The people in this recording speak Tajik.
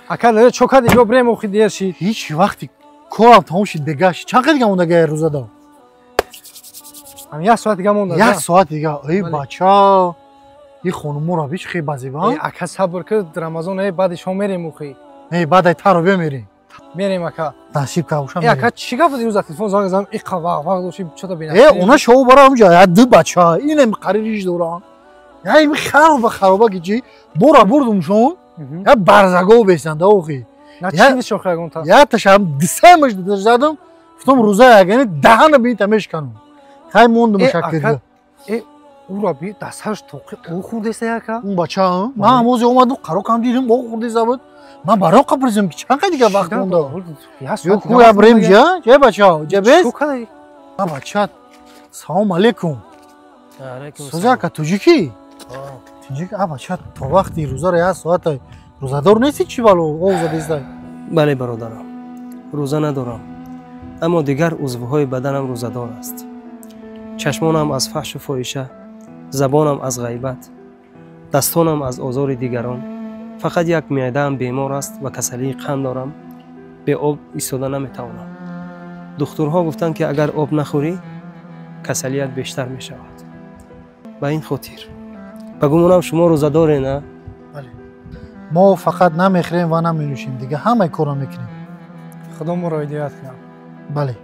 Ака дاره чока дига брем охи дер шид. هیچ وقتی کارم تموم شد دیگه چند دیگه مونده روزه دا Ам 1 соат дига монда. 1 ساعت دیگه ای بچا این خانم را بیش خیلی بازیبا Ака сабр кид Рамазон баъди шом мерем охи. ای بعد تارو بمیری Мерем ака. نصیب کاوشم Ака чӣ гап дирӯз телефон зонг зам иқа вақ доши чота бина. اونا شو برام جا دو بچا اینم قریش دوران یا این خرابه گیجی برا بردم شون یا برزگو بیسنده اوخی На чӣ шохрагон та. یا تشم دسمش زدم گفتم روزه یعنی دهن بی تمش کنم خیلی موندم شکر او را بی دستش توقی او خوردسته اکا اون بچه ها من هموزی اومدم قرار کم دیدم او خوردسته بود من برای قبرزم که چند دیگه وقت مونده یو کوی ابریم جا چه بچه ها جا بیس بچه سلام علیکم سوزا که توجی کی توجی که بچه تو وقتی روزه را 1 ساعت روزه دار نیستی چی بالو اوزه دیسته بله برادرم روزه ندارم اما دیگر عضوهای بدنم روزه دار است چشمانم از فحش و فاحشه زبانم از غیبت دستانم از آزار دیگران فقط یک معده‌ام بیمار است و کسلی قند دارم به آب ایستاده نمیتوانم دکترها گفتند که اگر آب نخوری کسلیت بیشتر می شود به این خاطر بگومونم شما روزه داری نه بله ما فقط نمیخوریم و نمینوشیم دیگه همه کارا میکنیم خدا ما را هدایت کنه بله